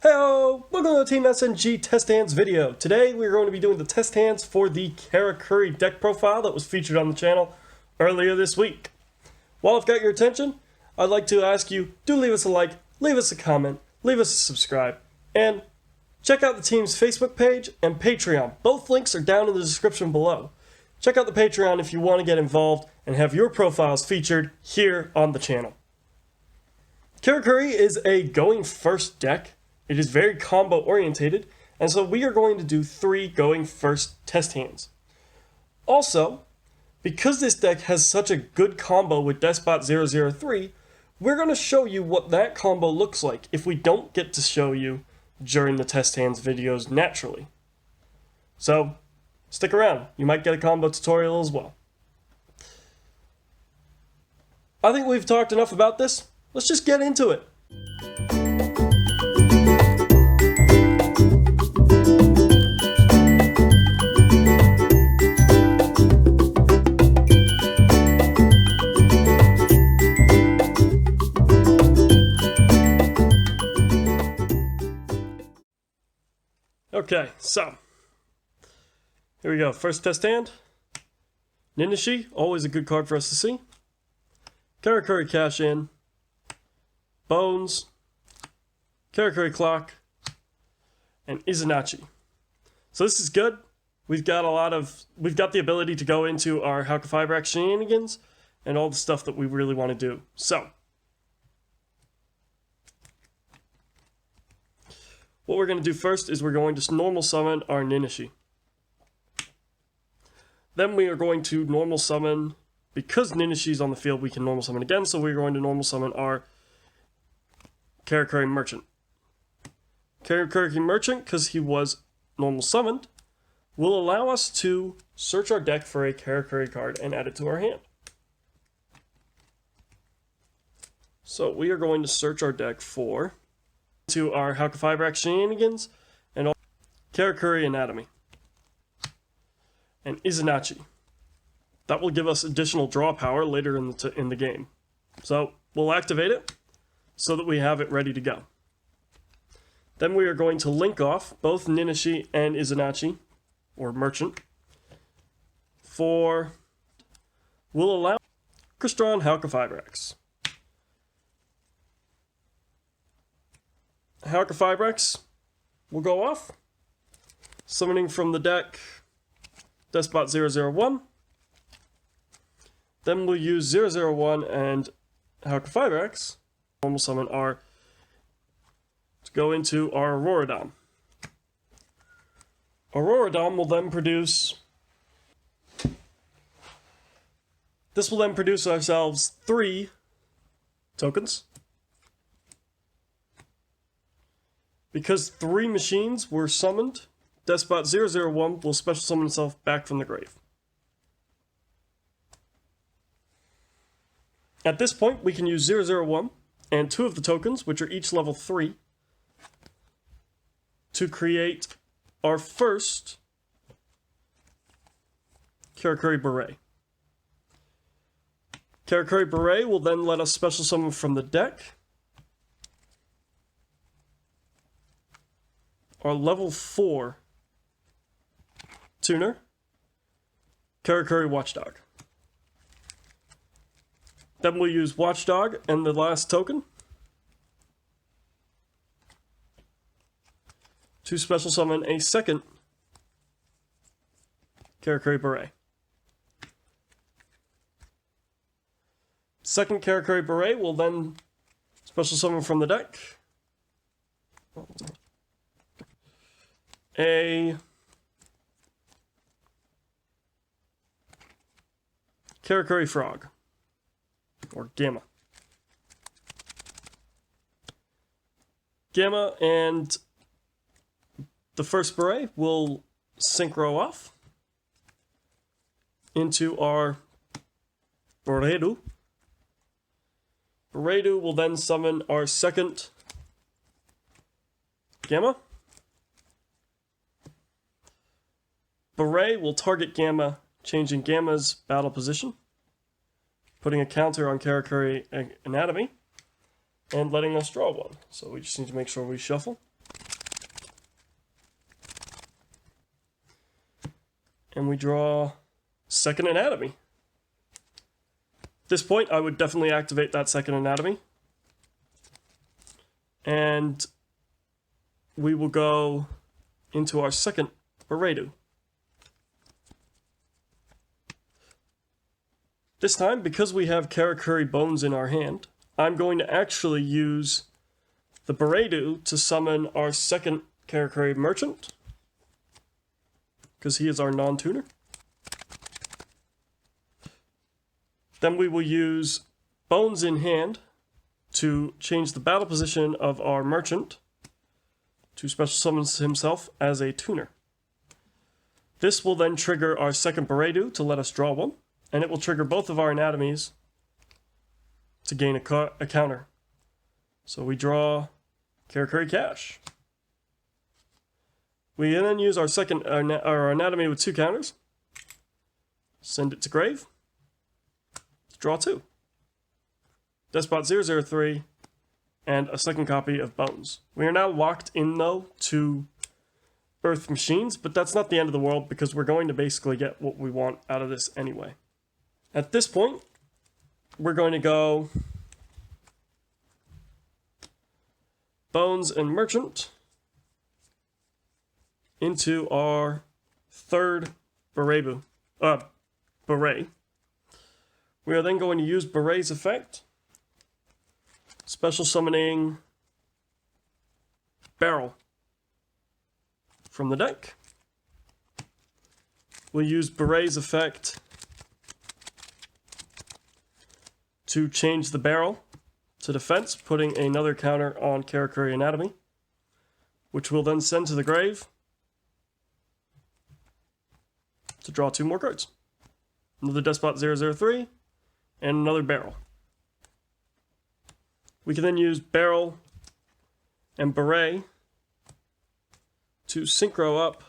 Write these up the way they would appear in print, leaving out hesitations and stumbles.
Heyo! Welcome to the Team SNG Test Hands video. Today we're going to be doing the test hands for the Karakuri deck profile that was featured on the channel earlier this week. While I've got your attention, I'd like to ask you, do leave us a like, leave us a comment, leave us a subscribe, and check out the team's Facebook page and Patreon. Both links are down in the description below. Check out the Patreon if you want to get involved and have your profiles featured here on the channel. Karakuri is a going first deck. It is very combo orientated, and so we are going to do 3 going first test hands. Also, because this deck has such a good combo with Despot003, we're going to show you what that combo looks like if we don't get to show you during the test hands videos naturally. So, stick around, you might get a combo tutorial as well. I think we've talked enough about this, let's just get into it. Okay, so, here we go. First test hand. Ninishi, always a good card for us to see. Karakuri Cash In. Bones. Karakuri Clock. And Izanachi. So this is good. We've got the ability to go into our Halqifibrax shenanigans and all the stuff that we really want to do. So, what we're going to do first is we're going to normal summon our Ninishi. Then we are going to normal summon, because Ninishi's on the field, we can normal summon again, so we're going to normal summon our Karakuri Merchant. Karakuri Merchant, because he was normal summoned, will allow us to search our deck for a Karakuri card and add it to our hand. So we are going to search our deck for to our Halqifibrax shenanigans and all Karakuri Anatomy and Izanachi. That will give us additional draw power later in the game. So we'll activate it so that we have it ready to go. Then we are going to link off both Ninishi and Izanachi, or Merchant, we'll allow Crystron Halqifibrax. Halqifibrax will go off, summoning from the deck Despot001. Then we'll use 001 and Halqifibrax, normal summon to go into our Auroradon. Auroradon will then produce, this will then produce ourselves 3 tokens. Because 3 machines were summoned, Despot001 will special summon himself back from the grave. At this point, we can use 001 and 2 of the tokens, which are each level 3, to create our first Karakuri Beret. Karakuri Beret will then let us special summon from the deck our level 4 tuner, Karakuri Watchdog. Then we'll use Watchdog and the last token to special summon a second Karakuri Beret. Second Karakuri Beret will then special summon from the deck a Karakuri Frog, or Gamma. Gamma and the first beret will synchro off into our Bureibu. Bureibu will then summon our second Gamma. Beret will target Gamma, changing Gamma's battle position, putting a counter on Karakuri Anatomy, and letting us draw one. So we just need to make sure we shuffle. And we draw second anatomy. At this point, I would definitely activate that second anatomy. And we will go into our second Bureibu. This time, because we have Karakuri bones in our hand, I'm going to actually use the Bureibu to summon our second Karakuri merchant, because he is our non-tuner. Then we will use bones in hand to change the battle position of our merchant to special summon himself as a tuner. This will then trigger our second Bureibu to let us draw one, and it will trigger both of our anatomies to gain a counter. So we draw Karakuri Cash. We then use our second our anatomy with 2 counters. Send it to grave. Draw 2. Despot 003 and a second copy of Bones. We are now locked in though to Earth Machines, but that's not the end of the world because we're going to basically get what we want out of this anyway. At this point, we're going to go Bones and Merchant into our third Bureibu. Beret. We are then going to use Beret's effect. Special summoning Barrel from the deck. We'll use Beret's effect to change the barrel to defense, putting another counter on Karakuri Anatomy, which we'll then send to the grave to draw 2 more cards. Another Despot 003 and another barrel. We can then use Barrel and Beret to synchro up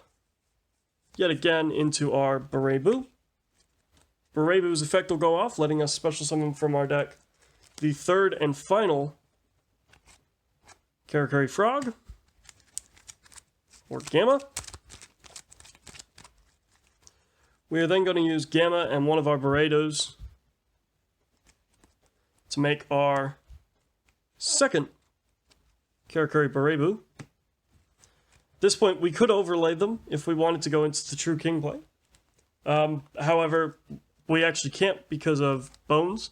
yet again into our Bureibu. Bureibu's effect will go off, letting us special summon from our deck the third and final Karakuri Frog, or Gamma. We are then going to use Gamma and one of our Bureidos to make our second Karakuri Bureibu. At this point, we could overlay them if we wanted to go into the True King play. However, we actually can't because of Bones.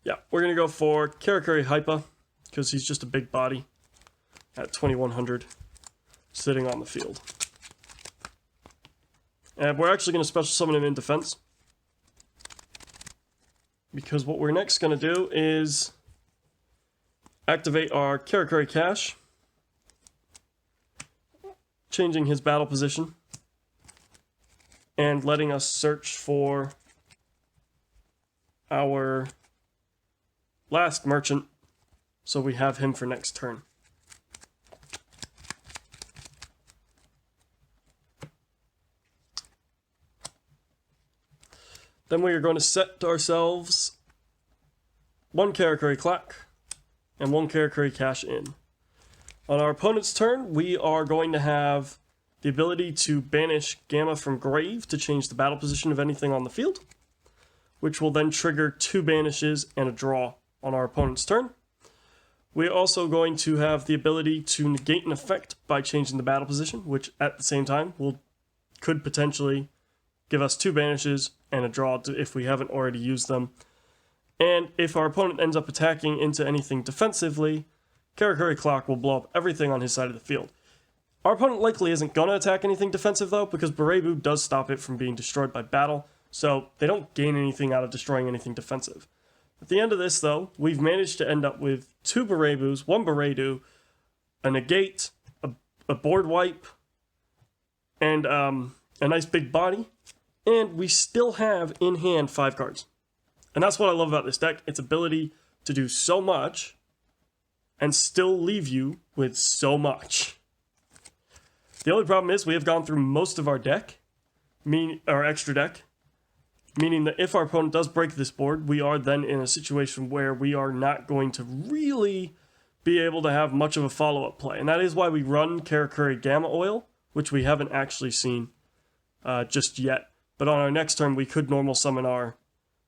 Yeah, we're going to go for Karakuri Hypa because he's just a big body at 2100 sitting on the field. And we're actually going to special summon him in defense, because what we're next going to do is activate our Karakuri Cash, changing his battle position and letting us search for our last merchant so we have him for next turn. Then we are going to set ourselves 1 Karakuri Clack and 1 Karakuri Cash in. On our opponent's turn, we are going to have the ability to banish Gamma from grave to change the battle position of anything on the field, which will then trigger 2 banishes and a draw on our opponent's turn. We are also going to have the ability to negate an effect by changing the battle position, which at the same time could potentially give us 2 banishes and a draw if we haven't already used them. And if our opponent ends up attacking into anything defensively, Karakuri Clock will blow up everything on his side of the field. Our opponent likely isn't going to attack anything defensive though, because Bureibu does stop it from being destroyed by battle, so they don't gain anything out of destroying anything defensive. At the end of this though, we've managed to end up with 2 Bureibus, 1 Bureibu, a negate, a board wipe, and a nice big body. And we still have in hand 5 cards. And that's what I love about this deck, its ability to do so much and still leave you with so much. The only problem is we have gone through most of our deck, our extra deck, meaning that if our opponent does break this board, we are then in a situation where we are not going to really be able to have much of a follow-up play. And that is why we run Karakuri Gamma Oil, which we haven't actually seen just yet. But on our next turn, we could normal summon our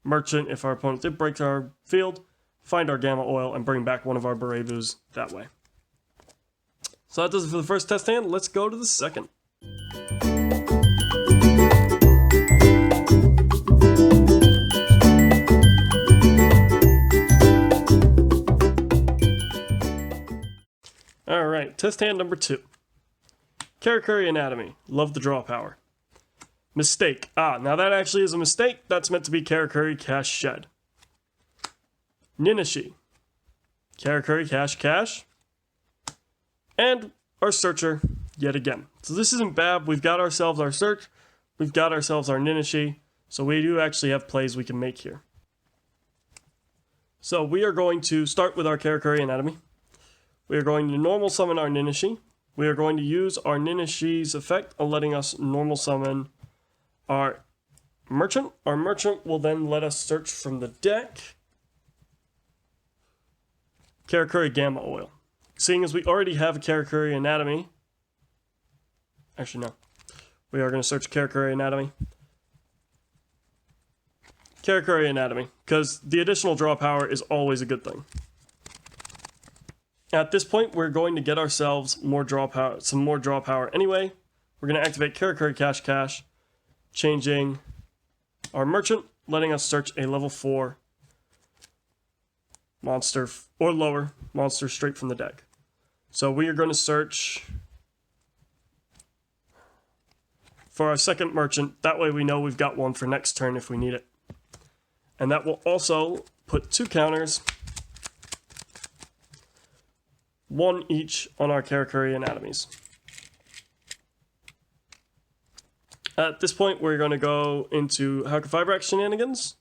merchant if our opponent did break our field, find our Gamma Oil, and bring back one of our Bureibus that way. So that does it for the first test hand. Let's go to the second. Alright, test hand number 2. Karakuri Anatomy. Love the draw power. Mistake. Now that actually is a mistake. That's meant to be Karakuri Cash Shed. Ninashi. Karakuri Cash. And our Searcher yet again. So this isn't bad. We've got ourselves our Search. We've got ourselves our Ninashi. So we do actually have plays we can make here. So we are going to start with our Karakuri Anatomy. We are going to normal summon our Ninashi. We are going to use our Ninashi's effect of letting us normal summon our merchant. Our merchant will then let us search from the deck Karakuri Gamma Oil. Seeing as we already have a Karakuri Anatomy, actually no, we are going to search Karakuri Anatomy. Karakuri Anatomy, because the additional draw power is always a good thing. At this point, we're going to get ourselves more draw power, some more draw power anyway. We're going to activate Karakuri Cash, changing our merchant, letting us search a level 4 monster or lower monster straight from the deck. So we are going to search for our second merchant. That way we know we've got one for next turn if we need it. And that will also put 2 counters, 1 each on our Karakuri Anatomies. At this point, we're going to go into Halqifibrax shenanigans.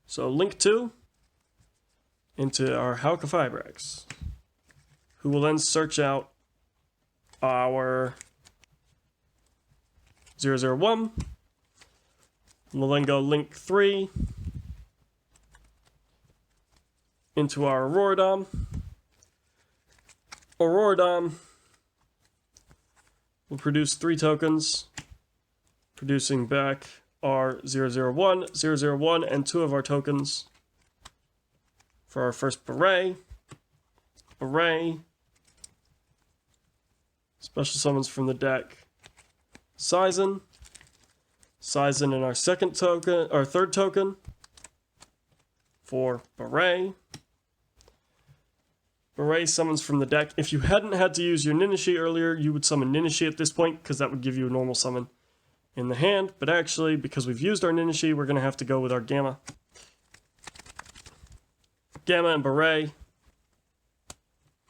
So link 2 into our Halqifibrax, who will then search out our 001. We'll then go link 3 into our Auroradon. Auroradon will produce 3 tokens, producing back our 001, 001, and 2 of our tokens for our first Beret. Special summons from the deck Sizen, and our second token, our third token for Beret. Beret summons from the deck. If you hadn't had to use your Ninashi earlier, you would summon Ninashi at this point, because that would give you a normal summon in the hand. But actually, because we've used our Ninashi, we're going to have to go with our Gamma. Gamma and Beret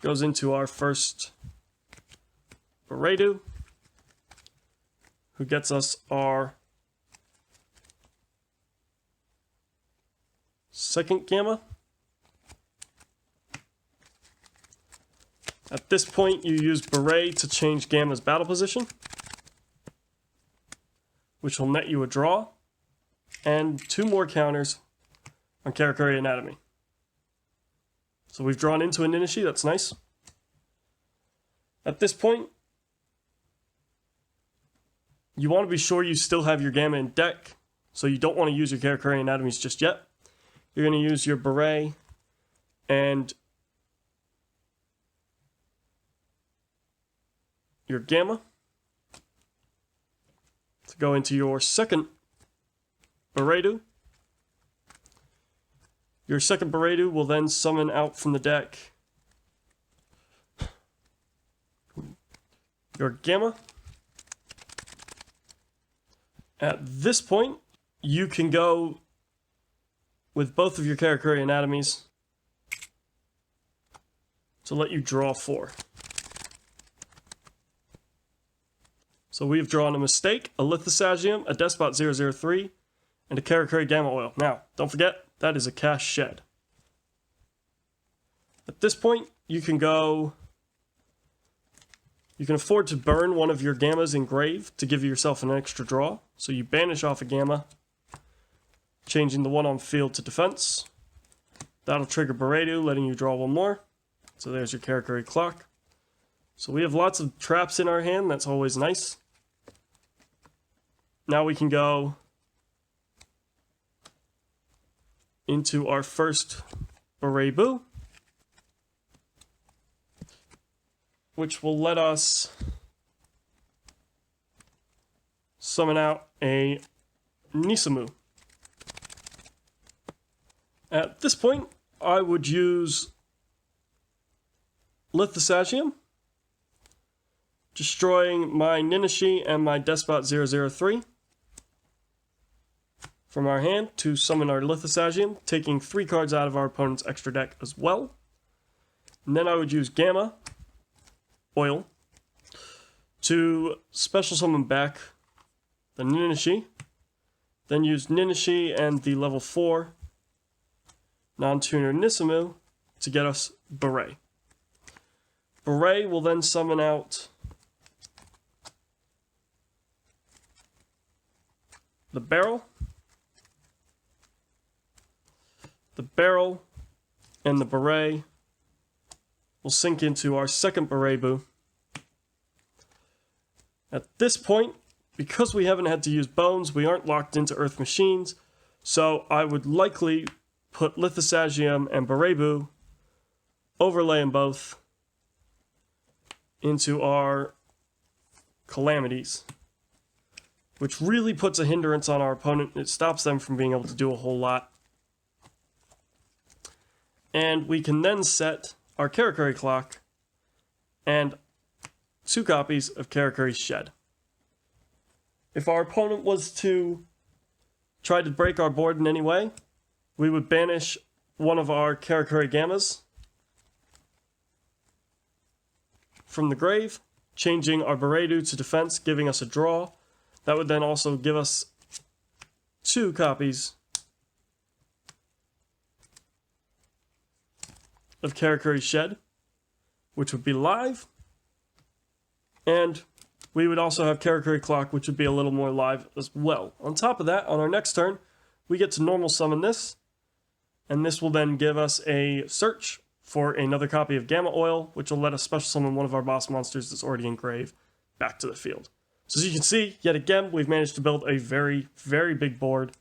goes into our first Bureibu, who gets us our second Gamma. At this point, you use Beret to change Gamma's battle position, which will net you a draw, and 2 more counters on Karakuri Anatomy. So we've drawn into a Ninashi, that's nice. At this point, you want to be sure you still have your Gamma in deck, so you don't want to use your Karakuri Anatomies just yet. You're going to use your Beret and your Gamma to go into your second Bureibu. Your second Bureibu will then summon out from the deck your Gamma. At this point, you can go with both of your Karakuri Anatomies to let you draw 4. So we've drawn a Mistake, a Lithosagium, a Despot 003, and a Karakuri Gamma Oil. Now, don't forget, that is a Cash Shed. At this point, you can afford to burn one of your Gammas in grave to give yourself an extra draw. So you banish off a Gamma, changing the one on field to defense. That'll trigger Bureibu, letting you draw 1 more. So there's your Karakuri Clock. So we have lots of traps in our hand. That's always nice. Now we can go into our first Bureibu, which will let us summon out a Nisamu. At this point, I would use Lithosagium, destroying my Ninashi and my Despot 003 from our hand to summon our Lithosagium, taking 3 cards out of our opponent's extra deck as well. And then I would use Gamma Oil to special summon back the Ninashi, then use Ninashi and the level 4 non-tuner Nisamu to get us Beret. Beret will then summon out the barrel. The barrel and the Beret will sink into our second Bureibu. At this point, because we haven't had to use bones, we aren't locked into Earth Machines, so I would likely put Lithosagium and Bureibu, overlay them both into our Calamities, which really puts a hindrance on our opponent. It stops them from being able to do a whole lot. And we can then set our Karakuri clock and 2 copies of Karakuri's Shed. If our opponent was to try to break our board in any way, we would banish one of our Karakuri Gammas from the grave, changing our Bureibu to defense, giving us a draw. That would then also give us 2 copies of Karakuri's Shed, which would be live. And we would also have Karakuri Clock, which would be a little more live as well. On top of that, on our next turn, we get to normal summon this, and this will then give us a search for another copy of Gamma Oil, which will let us special summon one of our boss monsters that's already in grave back to the field. So as you can see, yet again, we've managed to build a very, very big board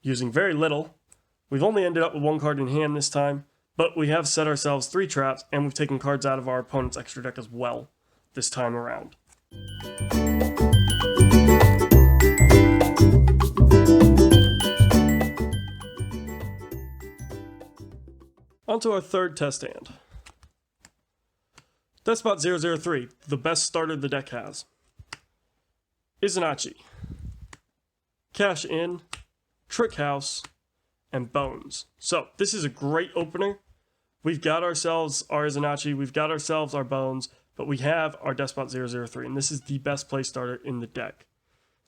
using very little. We've only ended up with 1 card in hand this time, but we have set ourselves 3 traps, and we've taken cards out of our opponent's extra deck as well this time around. On to our third test hand. Despot 003, the best starter the deck has. Izanachi, Cash In, Trick House, and Bones. So this is a great opener. We've got ourselves our Izanachi, we've got ourselves our Bones, but we have our Despot 003, and this is the best play starter in the deck.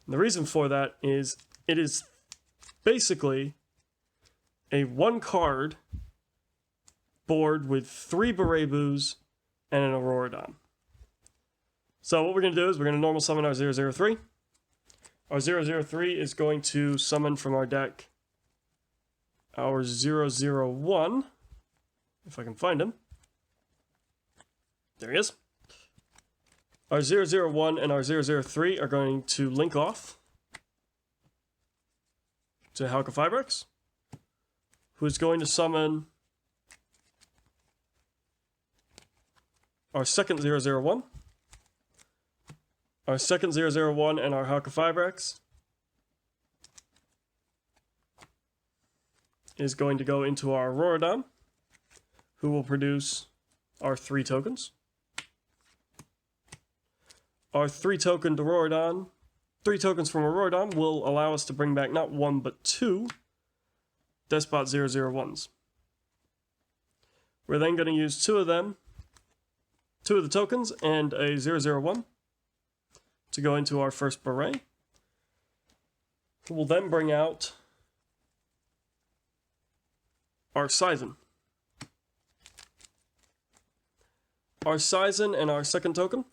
And the reason for that is it is basically a 1-card board with 3 Bureibus and an Auroradon. So what we're going to do is we're going to normal summon our 003. Our 003 is going to summon from our deck our 001, if I can find him. There he is. Our 001 and our 003 are going to link off to Halqifibrax, who is going to summon our second 001, our second 001 and our Halqifibrax is going to go into our Auroradon, who will produce our 3 tokens. Our 3-tokened Auroradon, 3 tokens from Auroradon will allow us to bring back not 1 but 2 Despot 001s. We're then going to use 2 of them, 2 of the tokens and a 001 to go into our first Beret. We'll then bring out our Sizen. Our Sizen and our second token,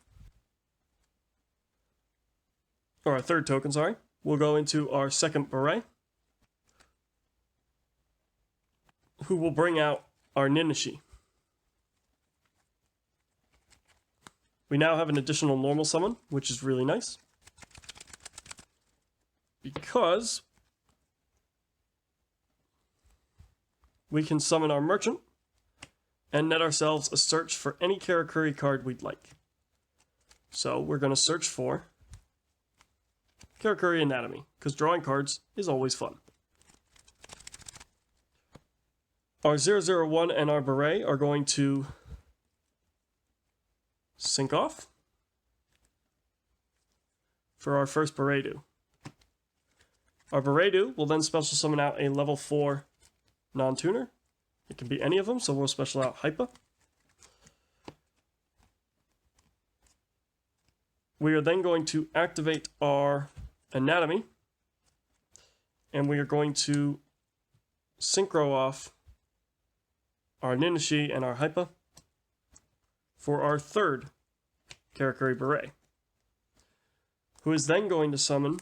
or our third token, sorry, will go into our second Beret, who will bring out our Ninashi. We now have an additional normal summon, which is really nice. Because we can summon our merchant and net ourselves a search for any Karakuri card we'd like. So we're going to search for Karakuri Anatomy, because drawing cards is always fun. Our 001 and our Beret are going to sync off for our first Bureibu. Our Bureibu will then special summon out a level 4 non-tuner. It can be any of them, so we'll special out Hypa. We are then going to activate our Anatomy, and we are going to synchro off our Ninashi and our Hypa for our third Karakuri Beret, who is then going to summon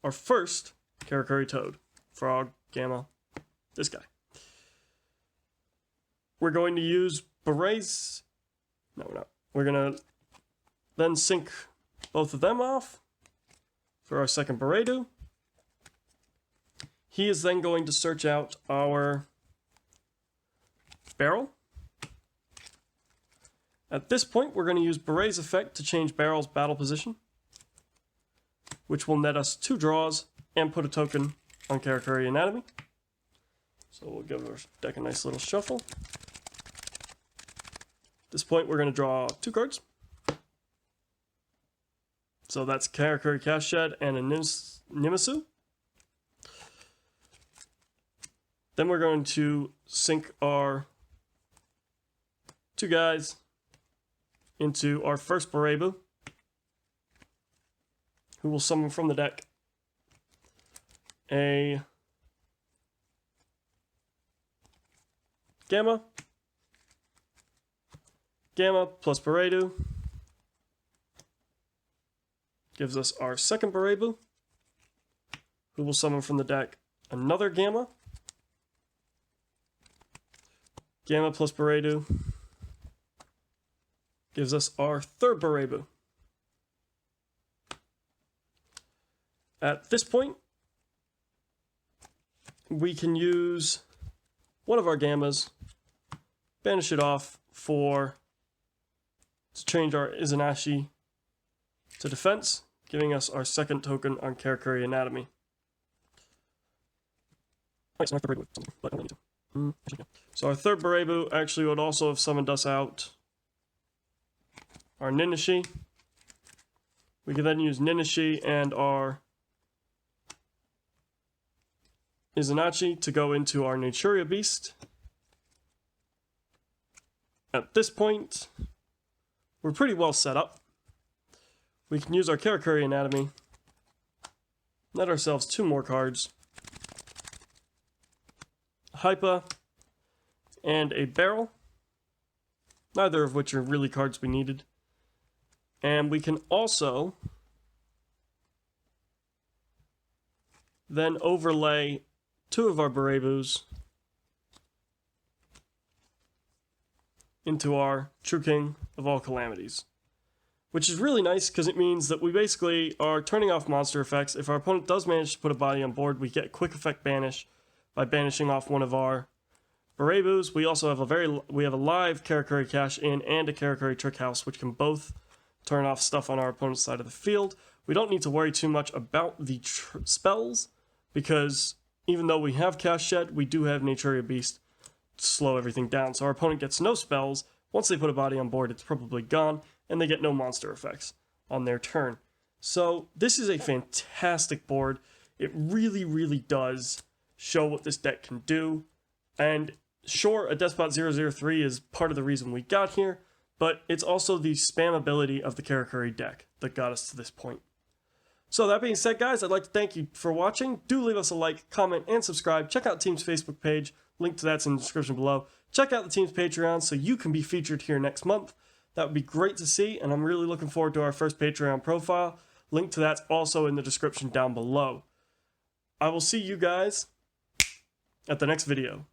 our first Karakuri Toad, Frog, Gamma, this guy. We're going to use Berets. No, we're not. We're going to then sync both of them off for our second Bureibu. He is then going to search out our Barrel. At this point, we're going to use Beret's effect to change Barrel's battle position, which will net us 2 draws and put a token on Karakuri Anatomy. So we'll give our deck a nice little shuffle. At this point, we're going to draw 2 cards. So that's Karakuri Cashshed and a Nimisu. Then we're going to sync our 2 guys into our first Bureibu, who will summon from the deck a Gamma plus Bureibu gives us our second Bureibu, who will summon from the deck another Gamma plus Bureibu gives us our third Bureibu. At this point, we can use one of our Gammas, banish it off to change our Izanashi to defense, giving us our second token on Karakuri Anatomy. So our third Bureibu actually would also have summoned us out our Ninashi. We can then use Ninashi and our Izanashi to go into our Naturia Beast. At this point, we're pretty well set up. We can use our Karakuri Anatomy, net ourselves 2 more cards, Hypa, and a Barrel, neither of which are really cards we needed. And we can also then overlay 2 of our Bureibus into our True King of All Calamities, which is really nice because it means that we basically are turning off monster effects. If our opponent does manage to put a body on board, we get quick effect banish by banishing off one of our Bureibus. We also have a live Karakuri Cash In and a Karakuri Trick House, which can both turn off stuff on our opponent's side of the field. We don't need to worry too much about the spells, because even though we have Cast Shed, we do have Naturia Beast to slow everything down. So our opponent gets no spells. Once they put a body on board, it's probably gone, and they get no monster effects on their turn. So this is a fantastic board. It really, really does show what this deck can do. And sure, a Despot 003 is part of the reason we got here, but it's also the spammability of the Karakuri deck that got us to this point. So that being said, guys, I'd like to thank you for watching. Do leave us a like, comment, and subscribe. Check out the team's Facebook page. Link to that's in the description below. Check out the team's Patreon so you can be featured here next month. That would be great to see, and I'm really looking forward to our first Patreon profile. Link to that's also in the description down below. I will see you guys at the next video.